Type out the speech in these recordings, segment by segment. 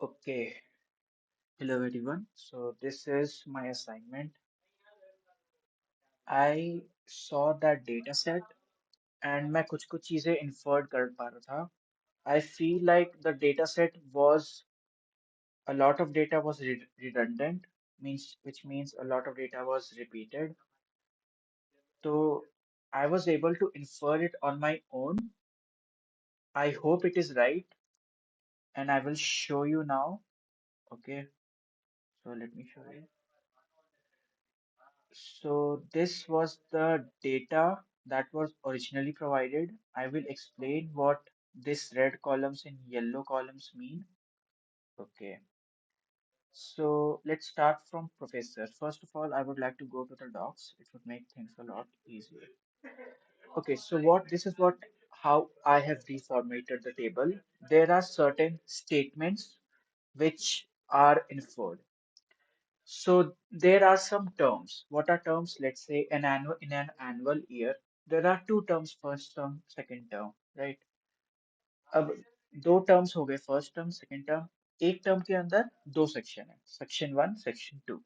Okay, hello everyone. So this is my assignment. I saw that data set and मैं कुछ चीजें inferred कर पा रहा था. I feel like the data set was a lot of data was redundant, which means a lot of data was repeated. So I was able to infer it on my own. I hope it is right, and I will show you now. Okay, so let me show you. So this was the data that was originally provided. I will explain what this red columns and yellow columns mean. Okay. So let's start from professor. First of all, I would like to go to the docs. It would make things a lot easier. Okay, so this is how I have reformatted the table. There are certain statements which are inferred. So there are some terms. What are terms? Let's say in an annual year, there are two terms, first term, second term, right? अब दो terms हो गए first term second term एक term के अंदर दो section है section one section two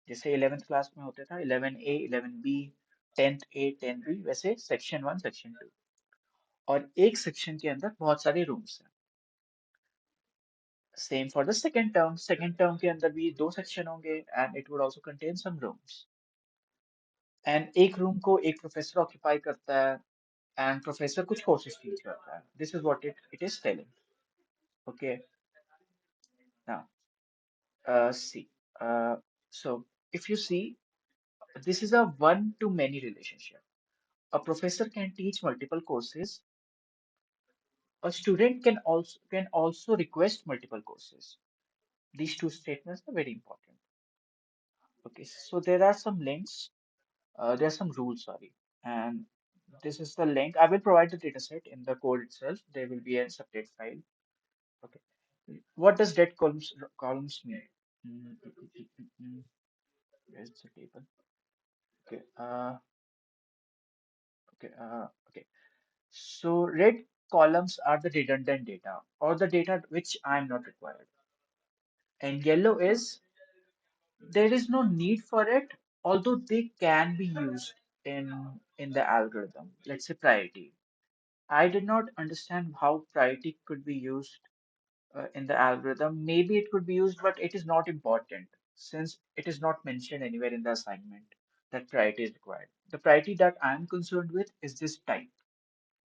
जैसे 11th क्लास में होता था 11A 11B 10th A 10B वैसे सेक्शन वन सेक्शन टू और एक सेक्शन के अंदर बहुत सारे रूम्स हैं same for the second term के अंदर भी दो सेक्शन होंगे and it would also contain some rooms and एक रूम को एक प्रोफेसर ऑक्यूपाई करता है एंड प्रोफेसर कुछ कोर्सेज टीच करता है this is what it is telling okay now see uh, so if you see this is a one to many relationship. A professor can teach multiple courses. A student can also request multiple courses. These two statements are very important. Okay, so there are some links. There are some rules, sorry, and this is the link. I will provide the dataset in the code itself. There will be a separate file. Okay, what does dead columns mean? Mm, mm, mm, mm, mm, mm. Where's the table? Okay, okay. So red columns are the redundant data or the data which I'm not required. And yellow is there is no need for it, although they can be used in the algorithm. Let's say priority. I did not understand how priority could be used in the algorithm. Maybe it could be used, but it is not important since it is not mentioned anywhere in the assignment that priority is required. The priority that I'm concerned with is this type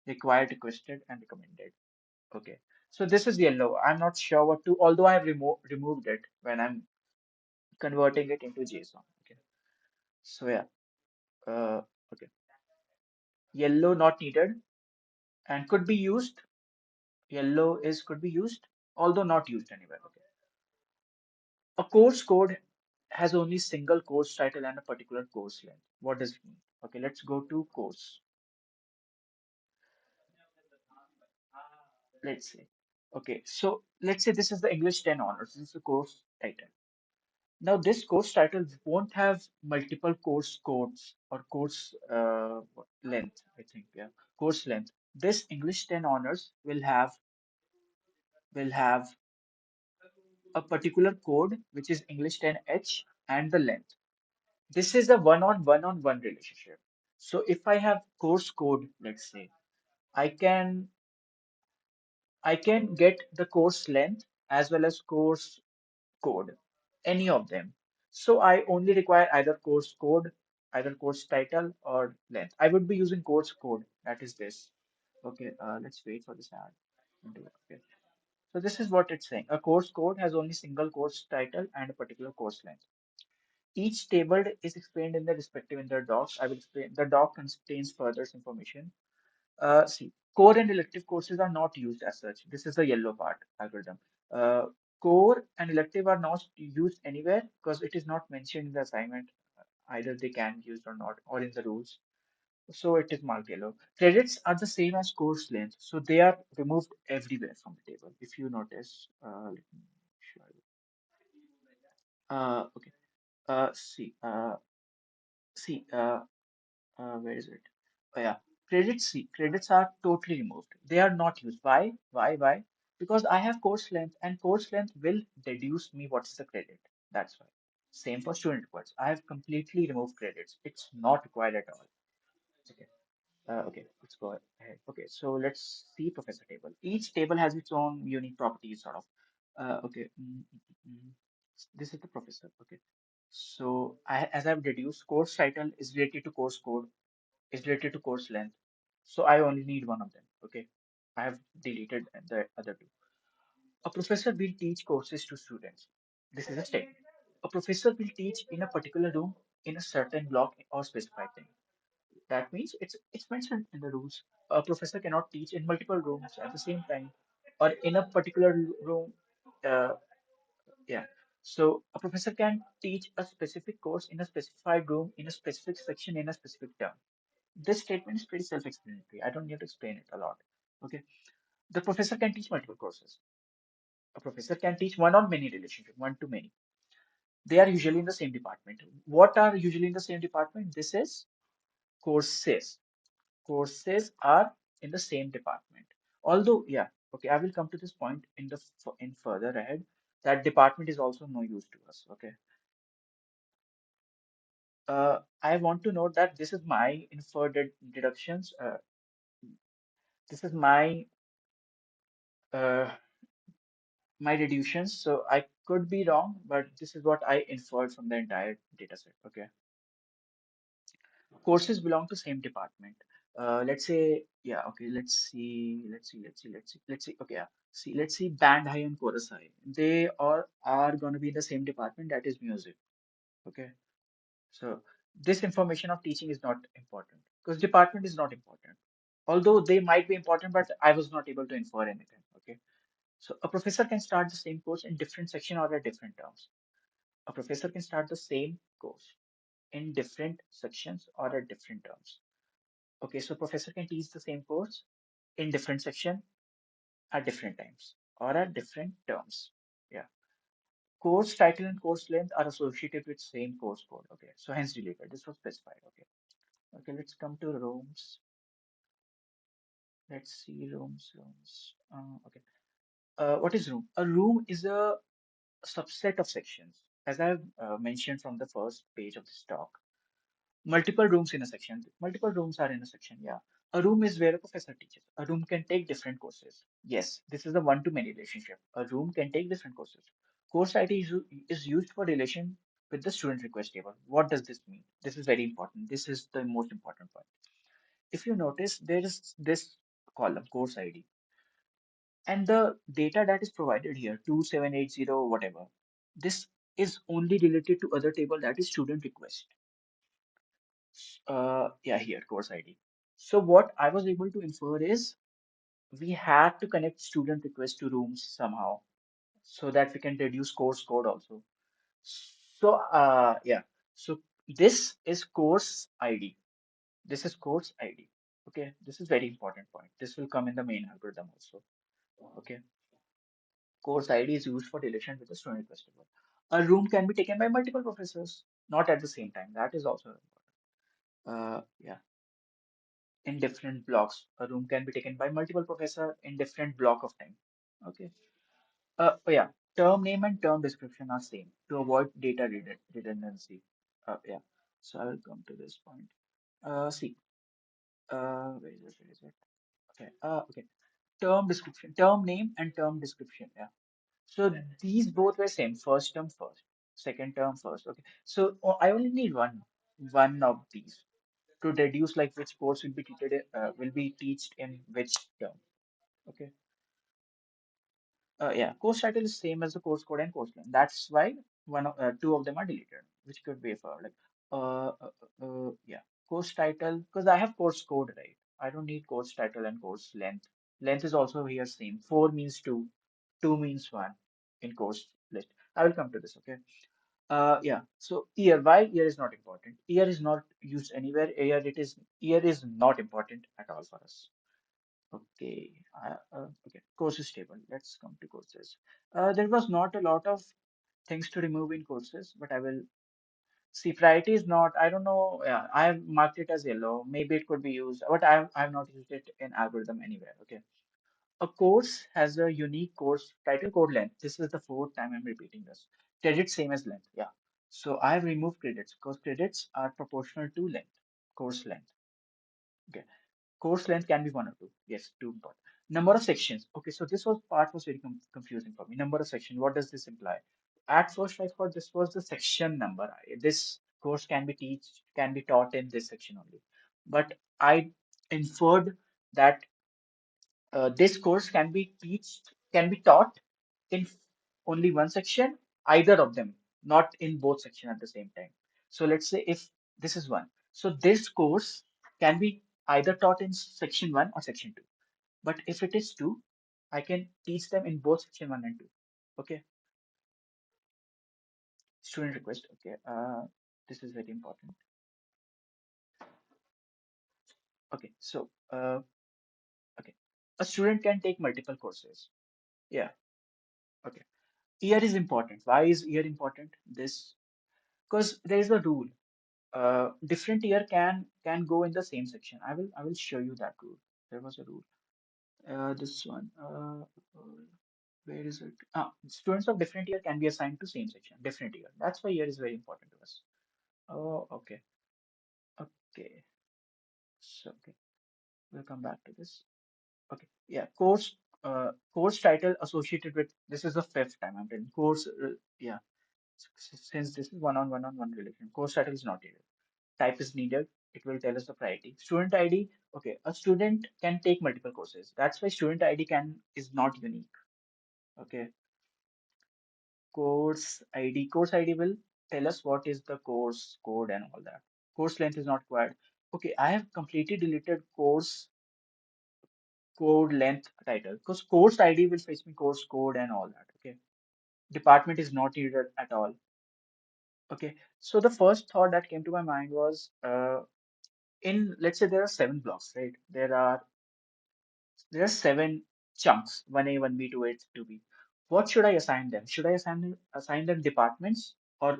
required, requested, and recommended. Okay, so this is yellow. I'm not sure what to, although I have removed it when I'm converting it into JSON. Okay, so yeah, uh, okay, yellow not needed and could be used. Yellow is could be used, although not used anywhere. Okay, a course code has only single course title and a particular course length. What does it mean? Okay, let's go to course. Let's say, okay, so let's say this is the English 10 honors. This is the course title. Now, this course title won't have multiple course codes or course length, I think, yeah, course length. This English 10 honors will have a particular code which is English 10H and the length. This is a one-on-one relationship. So if I have course code, let's say, I can I can get the course length as well as course code, any of them. So I only require either course code, either course title or length. I would be using course code, that is this. Okay, let's wait for this ad. Okay. So this is what it's saying. A course code has only single course title and a particular course length. Each table is explained in the docs. I will explain. The doc contains further information. See, core and elective courses are not used as such. This is the yellow part algorithm. Uh, Core and elective are not used anywhere because it is not mentioned in the assignment. Either they can be used or not, or in the rules. So it is marked yellow. Credits are the same as course length, so they are removed everywhere from the table. If you notice, let me show you. Okay. See. See. Where is it? Oh yeah, credits. See, credits are totally removed. They are not used. Why? Why? Why? because I have course length, and course length will deduce me what is the credit. That's why. Same for student requests. I have completely removed credits. It's not required at all. Okay. Okay, let's go ahead. Okay, so let's see professor table. Each table has its own unique properties, sort of. Okay, this is the professor. Okay, so as I've deduced, course title is related to course code, is related to course length. So I only need one of them. Okay, I have deleted the other two. A professor will teach courses to students. This is a statement. A professor will teach in a particular room in a certain block or specified thing. That means it's mentioned in the rules. A professor cannot teach in multiple rooms at the same time, or in a particular room. Uh, yeah. So a professor can teach a specific course in a specified room in a specific section in a specific term. This statement is pretty self-explanatory. I don't need to explain it a lot. Okay. The professor can teach multiple courses. A professor can teach one on many relationship, one to many. They are usually in the same department. What are usually in the same department? This is courses. Courses are in the same department. Although, yeah, okay, I will come to this point in in further ahead. That department is also no use to us. Okay, I want to note that this is my inferred deductions. This is uh, my deductions. So I could be wrong, but this is what I inferred from the entire data set. Okay, courses belong to same department. Let's say, yeah, okay, let's see, okay, yeah. See, let's see band high and chorus high. They are going to be in the same department, that is music. Okay. So this information of teaching is not important because department is not important. Although they might be important, but I was not able to infer anything. Okay. So a professor can start the same course in different section or at different terms. A professor can start the same course in different sections or at different terms. Okay, so professor can teach the same course in different section at different times or at different terms. Yeah. Course title and course length are associated with same course code. Okay, so hence related. This was specified. Okay. Okay, let's come to rooms. Let's see rooms. Okay. What is room? A room is a subset of sections. As I've mentioned from the first page of this talk, multiple rooms in a section. Multiple rooms are in a section. Yeah. A room is where a professor teaches. A room can take different courses. Yes, this is the one-to-many relationship. A room can take different courses. Course ID is used for relation with the student request table. What does this mean? This is very important. This is the most important point. If you notice, there is this column, course ID, and the data that is provided here, 2780, whatever, this is only related to other table that is student request. Yeah, here, course ID. So what I was able to infer is we had to connect student request to rooms somehow so that we can reduce course code also. So yeah, so this is course ID. This is course ID. Okay, this is very important point. This will come in the main algorithm also. Okay, course ID is used for relation with the student request table. A room can be taken by multiple professors, not at the same time. That is also important. Yeah, in different blocks. A room can be taken by multiple professor in different block of time. Okay. Oh yeah, term name and term description are same to avoid data redundancy. Yeah. So I will come to this point. See. Where is it? Where is it? Okay. Okay. Term description, term name and term description. Yeah. So these both were same. First term first, second term first. Okay. So I only need one of these to deduce like which course will be treated will be taught in which term. Okay. Yeah, course title is same as the course code and course name. That's why two of them are deleted, which could be for like yeah, course title because I have course code, right? I don't need course title and course length. Length is also here same. 4 means two, 2 means one in course list. I will come to this. Okay. Yeah. So year, why year is not important? Year is not used anywhere. Year is not important at all for us. Okay, okay. Courses table. Let's come to courses. There was not a lot of things to remove in courses, but I will see. Priority is not. I don't know. Yeah, I have marked it as yellow. Maybe it could be used, but I have not used it in algorithm anywhere. Okay. A course has a unique course title code length. This is the fourth time I'm repeating this. Credit same as length. Yeah. So I have removed credits because credits are proportional to length, course length. Okay. Course length can be one or two. Yes, two important. Number of sections. Okay, so this was part was very confusing for me. Number of section. What does this imply? At first, I thought this was the section number. This course can be taught in this section only. But I inferred that this course can be taught in only one section, either of them, not in both section at the same time. So let's say if this is one, so this course can be either taught in section one or section two. But if it is two, I can teach them in both section one and two. Okay, student request. Okay, this is very important. Okay, so okay, a student can take multiple courses. Yeah. Okay. Year is important. Why is year important? This because there is a rule. Different year can go in the same section. I will show you that rule. There was a rule. This one. Where is it? Students of different year can be assigned to same section. Different year. That's why year is very important to us. Oh, okay. Okay. So okay, we'll come back to this. Okay. Yeah. Course title associated with this is the fifth time I'm telling course. Yeah. Since this is one-on-one relation, course title is not needed. Type is needed. It will tell us the priority. Student ID. Okay, a student can take multiple courses. That's why student ID can is not unique. Okay, course ID. Course ID will tell us what is the course code and all that. Course length is not required. Okay, I have completely deleted course code length title because course ID will fetch me course code and all that. Okay, department is not needed at all. Okay, so the first thought that came to my mind was in let's say there are seven blocks, right? There are seven chunks, 1A, 1B, 2A, 2B. What should I assign them? Should I assign them departments or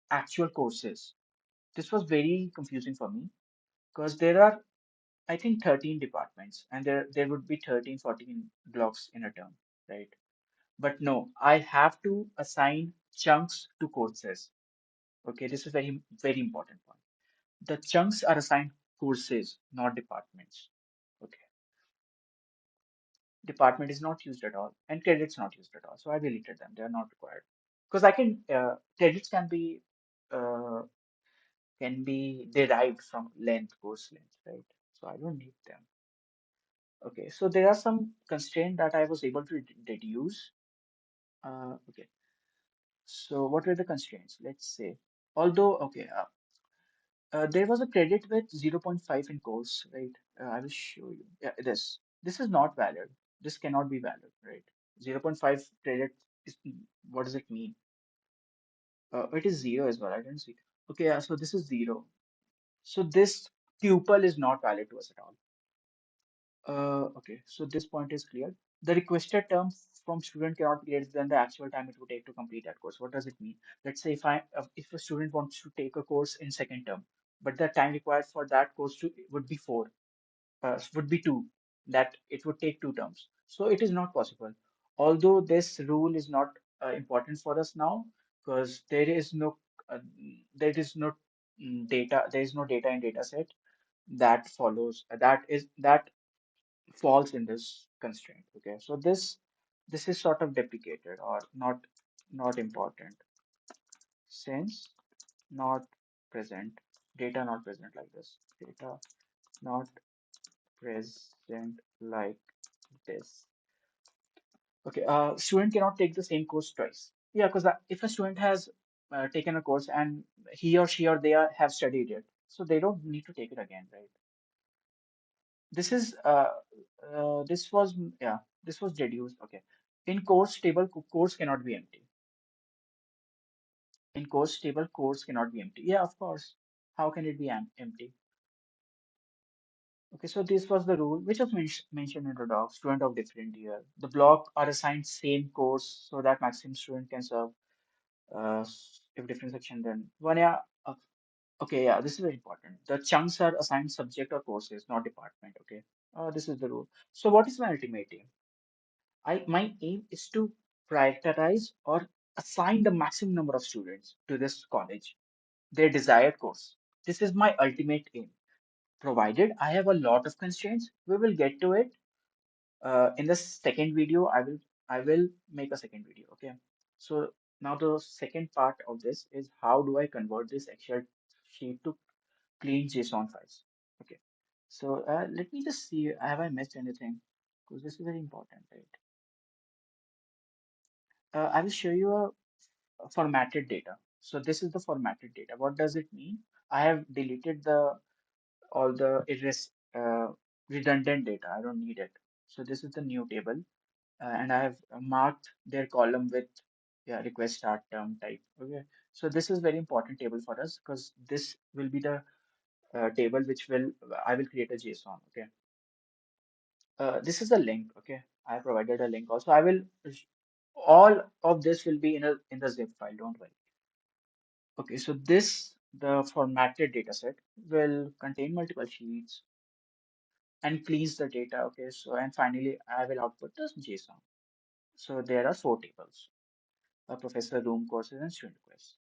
actual courses? This was very confusing for me because there are, I think, 13 departments and there would be 13, 14 blocks in a term, right? But no, I have to assign chunks to courses. Okay, this is very important point. The chunks are assigned courses, not departments. Okay. Department is not used at all and credits not used at all, so I deleted them. They are not required because I can credits uh, can be derived from length, course length, right? So I don't need them. Okay, so there are some constraints that I was able to deduce. Okay, so what were the constraints? Let's say, although okay, there was a credit with zero point 0.5 in course, right? I will show you. Yeah, this is not valid. This cannot be valid, right? Zero point 0.5 credit is what does it mean? It is zero as well. I didn't see. Okay, yeah, so this is zero. So this tuple is not valid to us at all. Okay, so this point is clear. The requested term from student cannot be greater than the actual time it would take to complete that course. What does it mean? Let's say if a student wants to take a course in second term, but the time required for that course to would be would be two, that it would take two terms. So it is not possible. Although this rule is not important for us now, because uh, there is no data in data set that that falls in this constraint. Okay, so this is sort of deprecated or not important since not present data not present like this data not present like this. Okay, student cannot take the same course twice. Yeah, because if a student has taken a course and he or she or they have studied it, so they don't need to take it again, right? This is this was yeah, this was deduced. Okay, in course table, course cannot be empty. In course table, course cannot be empty. Yeah, of course. How can it be empty? Okay, so this was the rule which was mentioned in the doc. Student of different year. The block are assigned same course so that maximum student can serve if different section then one. Yeah. Okay, yeah, this is very important. The chunks are assigned subject or courses, not department. Okay, this is the rule. So what is my ultimate aim? My aim is to prioritize or assign the maximum number of students to this college, their desired course. This is my ultimate aim. Provided I have a lot of constraints, we will get to it. In the second video, I will make a second video. Okay. So now the second part of this is how do I convert this Excel sheet to clean JSON files. Okay. So let me just see, have I missed anything? Because this is very important, right? I will show you a formatted data. So this is the formatted data. What does it mean? I have deleted the all the redundant data. I don't need it. So this is the new table, and I have marked their column with yeah request start term type. Okay. So this is very important table for us because this will be the table which will I will create a JSON. Okay. This is a link. Okay. I provided a link also. All of this will be in the zip file. Don't worry. Okay, so this, the formatted data set will contain multiple sheets and cleans the data. Okay, so and finally I will output this JSON. So there are four tables: a professor, room, courses, and student requests,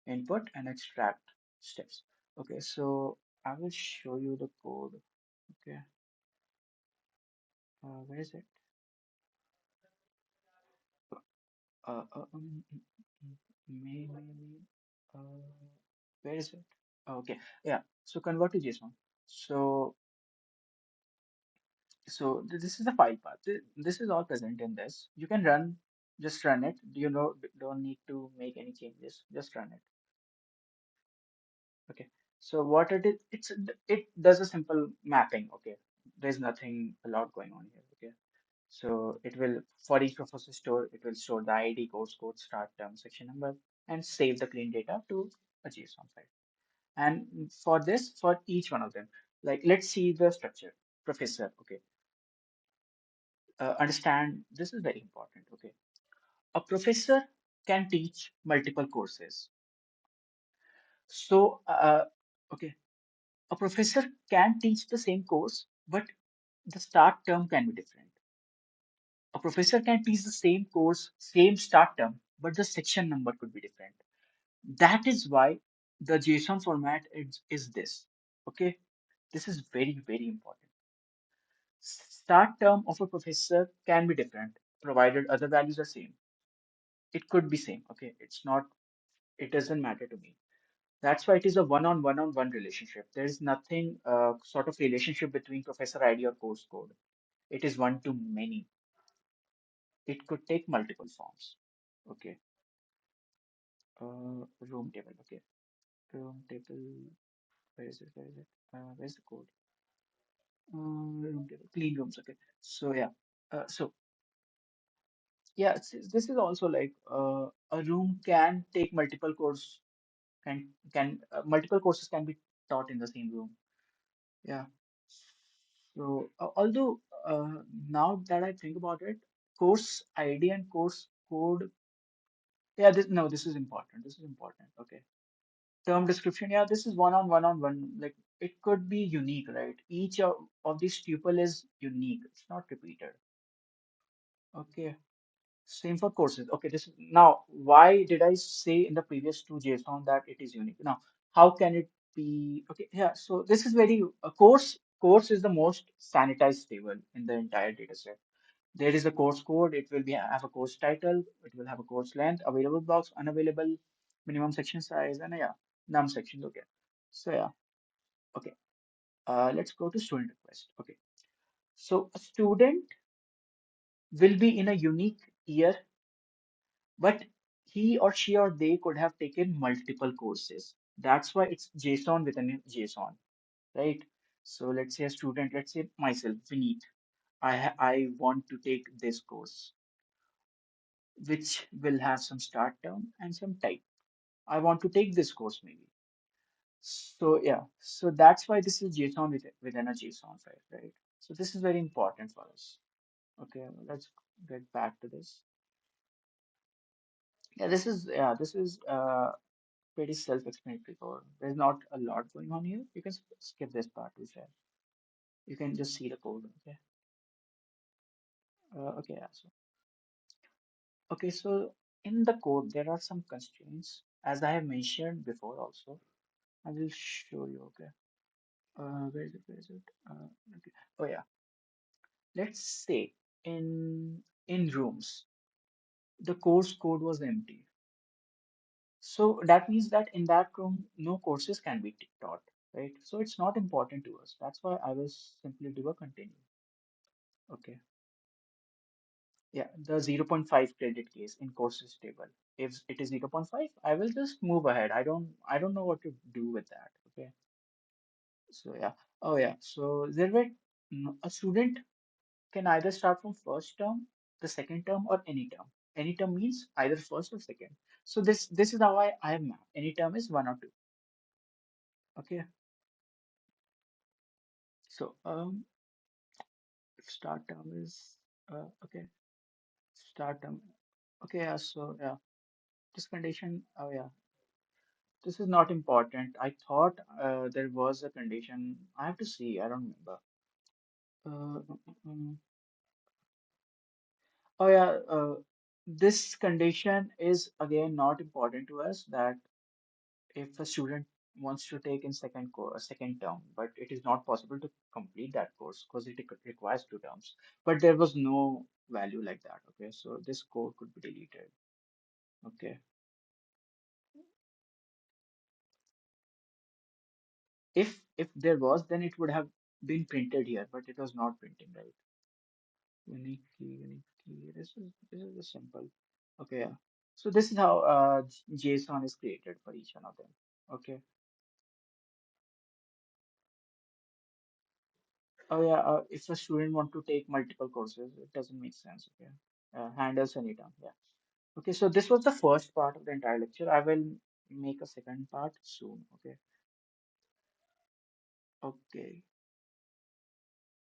input and extract steps. Okay, so I will show you the code. Okay, where is it? Maybe, where is it? Okay, yeah. So convert to JSON. So this is the file path. This is all present in this. You can just run it. You know, don't need to make any changes. Just run it. Okay. So what it is, it does a simple mapping. Okay. There's nothing a lot going on here. Okay. So it will for each professor store, it will store the ID, course code, start term, section number, and save the clean data to a JSON file. And for this, for each one of them, like let's see the structure. Professor. Okay. Understand this is very important. Okay. A professor can teach multiple courses. So, okay, a professor can teach the same course, but the start term can be different. A professor can teach the same course, same start term, but the section number could be different. That is why the JSON format is this. Okay, this is very, very important. Start term of a professor can be different, provided other values are same. It could be same. Okay, it's not, it doesn't matter to me. That's why it is a one-on-one relationship. There is nothing sort of relationship between professor ID or course code. It is one to many. It could take multiple forms. Okay. Room table. Okay. Room table. Where is it? Where is it? Where's the code? Room table. Clean rooms. Okay. So yeah. So yeah, this is also like a room can take multiple course can multiple courses can be taught in the same room. Yeah. So, although now that I think about it, course ID and course code, yeah, this no, this is important. This is important. Okay. Term description, yeah, this is one on one. Like it could be unique, right? Each of these tuple is unique. It's not repeated. Okay. Same for courses. Okay, this is now why did I say in the previous two JSON that it is unique? Now, how can it be? Okay, yeah. So this is very a course is the most sanitized table in the entire data set. There is a course code. It will be have a course title. It will have a course length, available blocks, unavailable, minimum section size, and yeah, num sections. Okay. So yeah. Okay. Let's go to student request. Okay. So a student will be in a unique year, but he or she or they could have taken multiple courses. That's why it's JSON within JSON, right? So let's say a student, let's say myself, Vineet. I want to take this course, which will have some start term and some type. I want to take this course maybe. So yeah, so that's why this is JSON within a JSON file, right? So this is very important for us. Okay, let's get back to this. Yeah, this is pretty self-explanatory code. There's not a lot going on here. You can skip this part, which you can just see the code. Okay. Okay. Yeah. So. Okay, so in the code, there are some constraints, as I have mentioned before also. I will show you, okay. Where is it? Where is it? Okay. Oh yeah. Let's say in rooms, the course code was empty. So that means that in that room, no courses can be taught, right? So it's not important to us. That's why I will simply do a continue. Okay. Yeah, the zero point 0.5 credit case in courses table. If it is zero point 0.5, I will just move ahead. I don't know what to do with that. Okay. So yeah. Oh yeah. So there were a student can either start from first term, the second term, or any term. Any term means either first or second. So this is how I have mapped. Any term is one or two. Okay. So start term is okay. Start term. Okay. Yeah. So yeah. This condition. Oh yeah. This is not important. I thought there was a condition. I have to see. I don't remember. Mm. Oh yeah. This condition is again not important to us. That if a student wants to take in second term, but it is not possible to complete that course because it requires 2 terms. But there was no value like that. Okay, so this code could be deleted. Okay, if there was, then it would have been printed here, but it was not printing, right? Unique key, unique key. This is just simple. Okay, yeah. So this is how JSON is created for each one of them. Okay. Oh yeah. If a student want to take multiple courses, it doesn't make sense. Okay. Handles anytime. Yeah. Okay. So this was the first part of the entire lecture. I will make a second part soon. Okay. Okay.